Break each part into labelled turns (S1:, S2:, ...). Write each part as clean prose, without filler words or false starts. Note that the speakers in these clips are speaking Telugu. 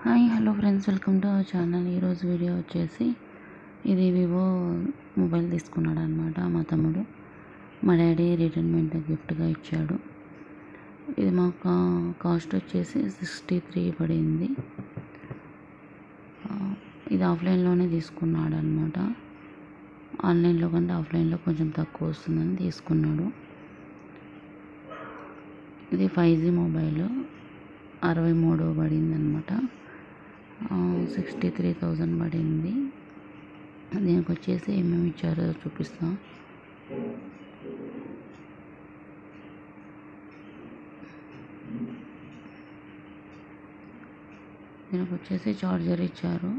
S1: Hi hello friends, welcome to our channel. ఈరోజు వీడియో వచ్చేసి ఇది వివో మొబైల్ తీసుకున్నాడు అనమాట మా తమ్ముడు. మా డాడీ రిటైర్మెంట్ గిఫ్ట్గా ఇచ్చాడు. ఇది మాకు కాస్ట్ వచ్చేసి 63 పడింది. ఇది ఆఫ్లైన్లోనే తీసుకున్నాడు అనమాట. ఆన్లైన్లో కంటే ఆఫ్లైన్లో కొంచెం తక్కువ వస్తుందని తీసుకున్నాడు. ఇది 5G మొబైల్ 63 పడింది అనమాట. 63,000 పడింది. దీనికి వచ్చేసి ఏమేమి ఇచ్చారో చూపిస్తాం. దీనికి వచ్చేసి చార్జర్ ఇచ్చారు.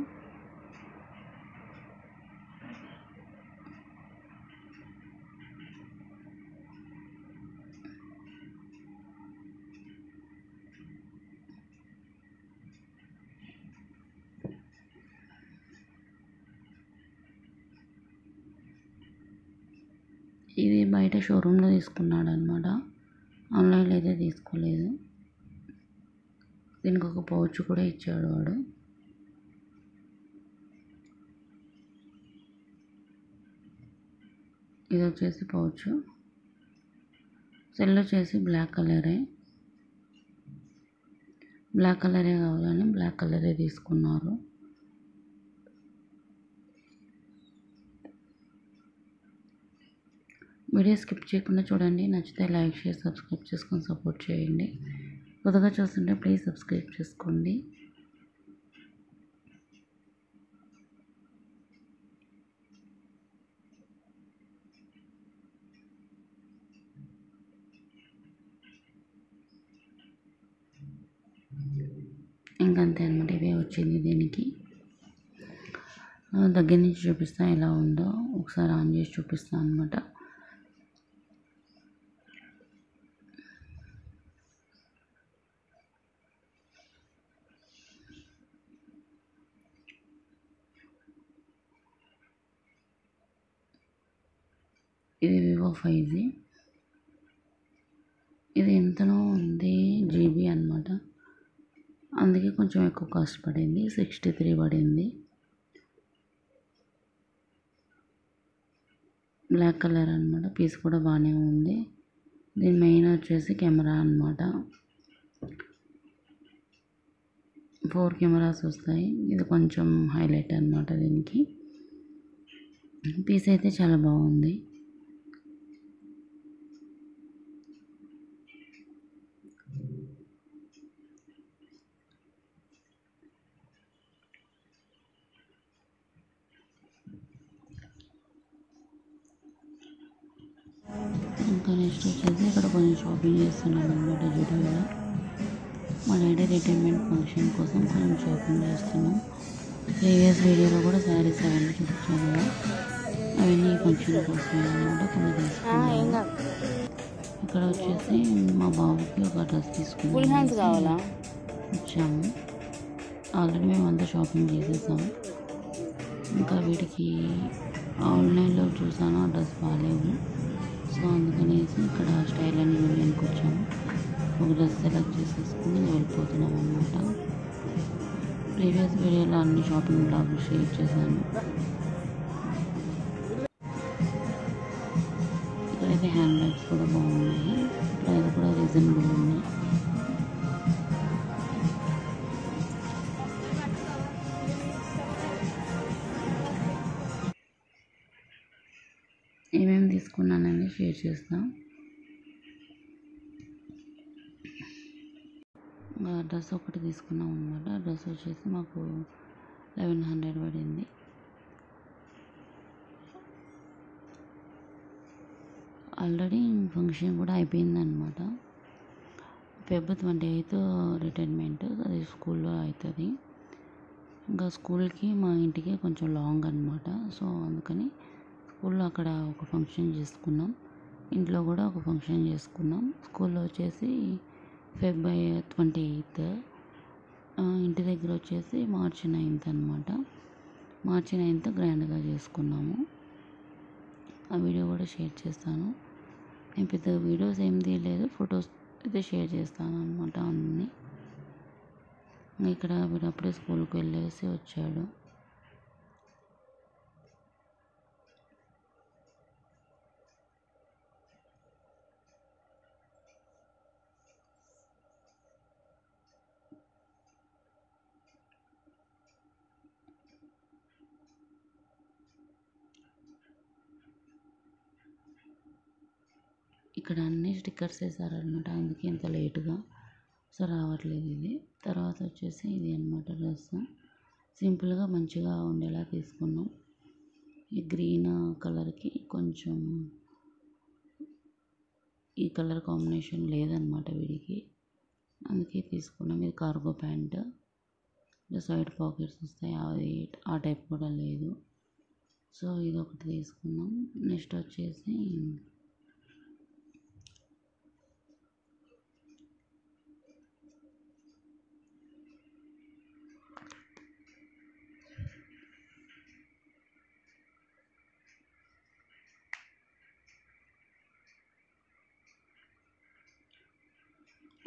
S1: ఇది బయట షోరూంలో తీసుకున్నాడు అనమాట. ఆన్లైన్లో అయితే తీసుకోలేదు. దీనికి ఒక పౌచ్ కూడా ఇచ్చాడు వాడు. ఇది వచ్చేసి పౌచ్. సెల్ వచ్చేసి బ్లాక్ కలరే కావాలని బ్లాక్ కలరే తీసుకున్నారు. వీడియో స్కిప్ చేయకుండా చూడండి. నచ్చితే లైక్ షేర్ సబ్స్క్రైబ్ చేసుకొని సపోర్ట్ చేయండి. కొత్తగా చూస్తుంటే ప్లీజ్ సబ్స్క్రైబ్ చేసుకోండి. ఇంకంతే అనమాట. ఇవే వచ్చింది. దీనికి దగ్గర నుంచి చూపిస్తా ఎలా ఉందో. ఒకసారి ఆన్ చేసి చూపిస్తాను అనమాట. ఇది వివో 5G. ఇది ఎంతనో ఉంది GB అనమాట. అందుకే కొంచెం ఎక్కువ కాస్ట్ పడింది. 63 పడింది. బ్లాక్ కలర్ అనమాట. పీస్ కూడా బాగానే ఉంది. దీని మెయిన్ వచ్చేసి కెమెరా అనమాట. 4 కెమెరాస్ వస్తాయి. ఇది కొంచెం హైలైట్ అనమాట. దీనికి పీస్ అయితే చాలా బాగుంది. ఇంకా నెక్స్ట్ వచ్చేసి ఇక్కడ కొంచెం షాపింగ్ చేస్తున్నాను అనమాట. జూడియోలో మా డాడీ రిటైర్మెంట్ ఫంక్షన్ కోసం కొంచెం షాపింగ్ చేస్తున్నాం. ప్రీవియస్ వీడియోలో కూడా శారీస్ అవన్నీ చూపించాను కదా, అవన్నీ ఫంక్షన్ కోసం అనమాట. కొన్ని తీసుకున్నాను. ఇక్కడ వచ్చేసి మా బాబుకి ఒక డ్రెస్ తీసుకున్నాము. వచ్చాము. ఆల్రెడీ మేము అంతా షాపింగ్ చేసేసాము. ఇంకా వీటికి ఆన్లైన్లో చూసాను, ఆ డ్రెస్ బాగాలేవు. సో అందుకనేసి ఇక్కడ స్టైల్ అండ్ యూనియన్కి వచ్చాము. ఒక డ్రెస్ సెలెక్ట్ చేసేసుకుని వెళ్ళిపోతున్నాం అన్నమాట. ప్రీవియస్ వీడియోలో అన్ని షాపింగ్ బ్లాగ్లు షేర్ చేశాను. ఇక్కడైతే హ్యాండ్ బ్యాగ్స్ కూడా బాగున్నాయి. ప్రైస్ కూడా రీజనబుల్ ఉన్నాయి. ఏమేమి తీసుకున్నానని షేర్ చేస్తాం. డ్రెస్ ఒకటి తీసుకున్నాం అనమాట. డ్రెస్ వచ్చేసి మాకు 1100 పడింది. ఆల్రెడీ ఫంక్షన్ కూడా అయిపోయింది అనమాట. Feb 28 retirement. అది స్కూల్లో అవుతుంది. ఇంకా స్కూల్కి మా ఇంటికి కొంచెం లాంగ్ అనమాట. సో అందుకని స్కూల్లో అక్కడ ఒక ఫంక్షన్ చేసుకున్నాం. ఇంట్లో కూడా ఒక ఫంక్షన్ చేసుకున్నాం. స్కూల్లో వచ్చేసి Feb 28. ఇంటి దగ్గర వచ్చేసి March 9 అనమాట. March 9 గ్రాండ్గా చేసుకున్నాము. ఆ వీడియో కూడా షేర్ చేస్తాను. నేను పెద్ద వీడియోస్ ఏం తీయలేదు, ఫొటోస్ అయితే షేర్ చేస్తాను అనమాట. అన్నీ ఇక్కడ వీడు అప్పుడే స్కూల్కి వెళ్ళేసి వచ్చాడు. ఇక్కడ అన్ని స్టిక్కర్స్ వేసారనమాట, అందుకే ఇంత లేటుగా సో రావట్లేదు ఇది. తర్వాత వచ్చేసి ఇది అనమాట డ్రెస్. సింపుల్గా మంచిగా ఉండేలా తీసుకున్నాం. ఈ గ్రీన్ కలర్కి కొంచెం ఈ కలర్ కాంబినేషన్ లేదనమాట వీడికి, అందుకే తీసుకున్నాం. ఇది కార్గో ప్యాంట్, సైడ్ పాకెట్స్ వస్తాయి, అది ఆ టైప్ కూడా లేదు. సో ఇది ఒకటి తీసుకున్నాం. నెక్స్ట్ వచ్చేసి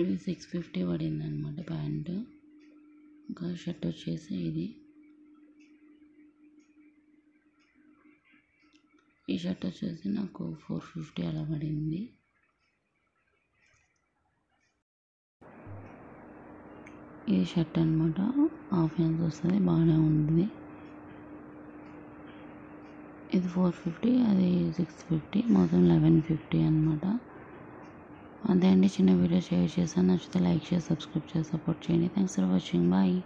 S1: ఇది 650 పడింది అనమాట ప్యాంటు. ఇంకా షర్ట్ వచ్చేసి ఇది. ఈ షర్ట్ వచ్చేసి నాకు 450 అలా పడింది. ఈ షర్ట్ అనమాట, హాఫ్ హ్యాండ్స్ వస్తుంది, బాగానే ఉంది. ఇది 450, అది 650, మొత్తం 1150 అనమాట. అదే అండి, చిన్న వీడియో షేర్ చేశాను. నచ్చితే లైక్ చేసి సబ్స్క్రైబ్ చేసి సపోర్ట్ చేయండి. Thanks for watching. బాయ్.